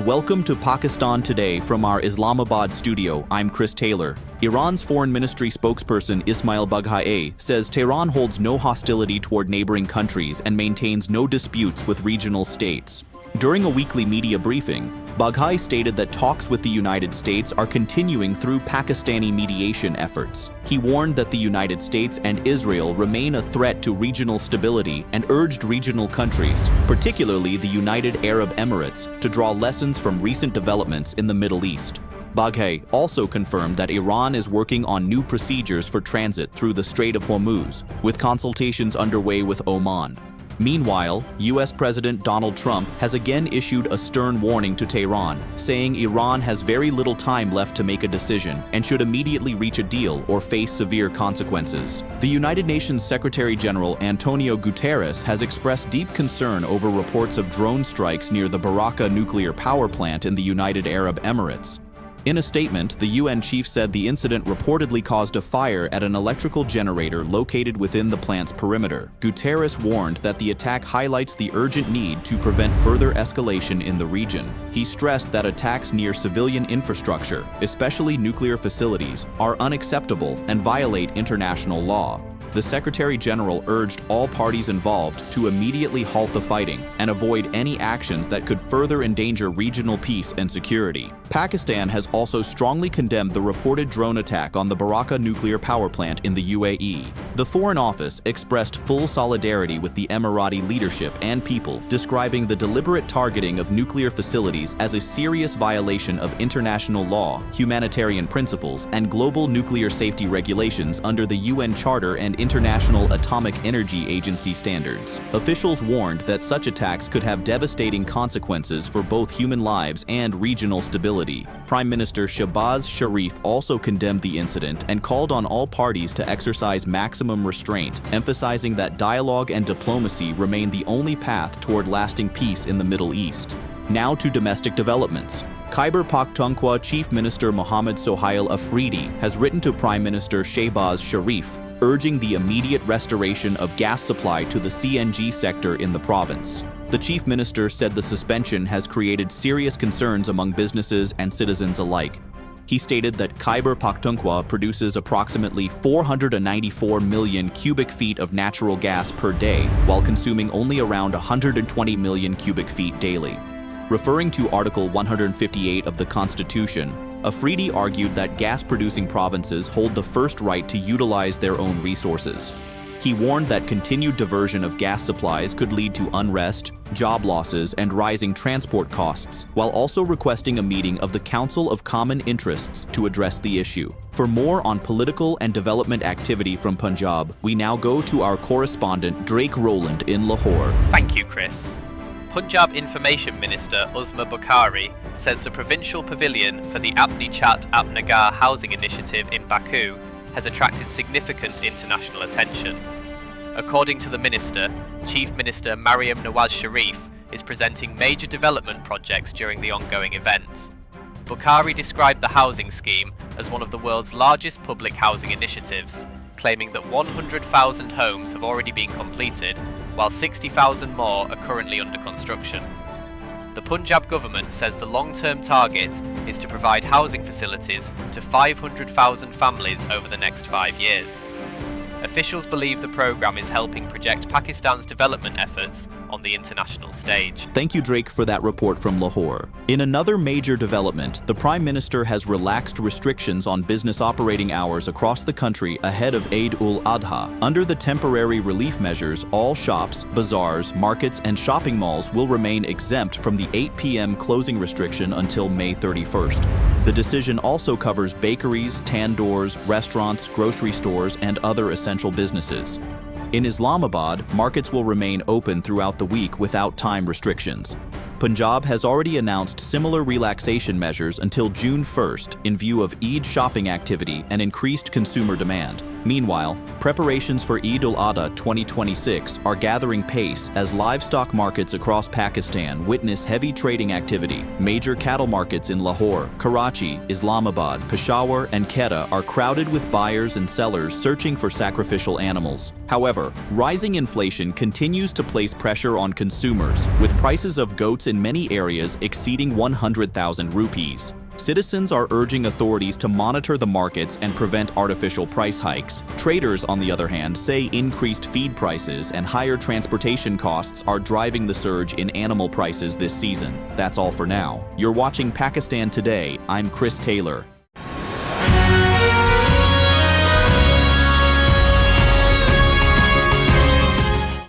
Welcome to Pakistan Today from our Islamabad studio. I'm Chris Taylor. Iran's Foreign Ministry spokesperson Ismail Baghai says Tehran holds no hostility toward neighboring countries and maintains no disputes with regional states. During a weekly media briefing, Baghai stated that talks with the United States are continuing through Pakistani mediation efforts. He warned that the United States and Israel remain a threat to regional stability and urged regional countries, particularly the United Arab Emirates, to draw lessons from recent developments in the Middle East. Baghai also confirmed that Iran is working on new procedures for transit through the Strait of Hormuz, with consultations underway with Oman. Meanwhile, U.S. President Donald Trump has again issued a stern warning to Tehran, saying Iran has very little time left to make a decision and should immediately reach a deal or face severe consequences. The United Nations Secretary-General Antonio Guterres has expressed deep concern over reports of drone strikes near the Baku nuclear power plant in the United Arab Emirates. In a statement, the UN chief said the incident reportedly caused a fire at an electrical generator located within the plant's perimeter. Guterres warned that the attack highlights the urgent need to prevent further escalation in the region. He stressed that attacks near civilian infrastructure, especially nuclear facilities, are unacceptable and violate international law. The Secretary-General urged all parties involved to immediately halt the fighting and avoid any actions that could further endanger regional peace and security. Pakistan has also strongly condemned the reported drone attack on the Baku nuclear power plant in the UAE. The Foreign Office expressed full solidarity with the Emirati leadership and people, describing the deliberate targeting of nuclear facilities as a serious violation of international law, humanitarian principles, and global nuclear safety regulations under the UN Charter and International Atomic Energy Agency standards. Officials warned that such attacks could have devastating consequences for both human lives and regional stability. Prime Minister Shehbaz Sharif also condemned the incident and called on all parties to exercise maximum restraint, emphasizing that dialogue and diplomacy remain the only path toward lasting peace in the Middle East. Now to domestic developments. Khyber Pakhtunkhwa Chief Minister Mohammad Sohail Afridi has written to Prime Minister Shehbaz Sharif, urging the immediate restoration of gas supply to the CNG sector in the province. The chief minister said the suspension has created serious concerns among businesses and citizens alike. He stated that Khyber Pakhtunkhwa produces approximately 494 million cubic feet of natural gas per day, while consuming only around 120 million cubic feet daily. Referring to Article 158 of the Constitution, Afridi argued that gas-producing provinces hold the first right to utilize their own resources. He warned that continued diversion of gas supplies could lead to unrest, job losses, and rising transport costs, while also requesting a meeting of the Council of Common Interests to address the issue. For more on political and development activity from Punjab, we now go to our correspondent Drake Rowland in Lahore. Thank you, Chris. Punjab Information Minister Uzma Bukhari says the provincial pavilion for the Apni Chat Apnagar housing initiative in Baku has attracted significant international attention. According to the minister, Chief Minister Maryam Nawaz Sharif is presenting major development projects during the ongoing event. Bukhari described the housing scheme as one of the world's largest public housing initiatives, claiming that 100,000 homes have already been completed, while 60,000 more are currently under construction. The Punjab government says the long-term target is to provide housing facilities to 500,000 families over the next 5 years. Officials believe the program is helping project Pakistan's development efforts on the international stage. Thank you, Drake, for that report from Lahore. In another major development, the Prime Minister has relaxed restrictions on business operating hours across the country ahead of Eid-ul-Adha. Under the temporary relief measures, all shops, bazaars, markets, and shopping malls will remain exempt from the 8 p.m. closing restriction until May 31st. The decision also covers bakeries, tandoors, restaurants, grocery stores, and other essential businesses. In Islamabad, markets will remain open throughout the week without time restrictions. Punjab has already announced similar relaxation measures until June 1st in view of Eid shopping activity and increased consumer demand. Meanwhile, preparations for Eid al-Adha 2026 are gathering pace as livestock markets across Pakistan witness heavy trading activity. Major cattle markets in Lahore, Karachi, Islamabad, Peshawar, and Quetta are crowded with buyers and sellers searching for sacrificial animals. However, rising inflation continues to place pressure on consumers, with prices of goats in many areas exceeding 100,000 rupees. Citizens are urging authorities to monitor the markets and prevent artificial price hikes. Traders, on the other hand, say increased feed prices and higher transportation costs are driving the surge in animal prices this season. That's all for now. You're watching Pakistan Today. I'm Chris Taylor.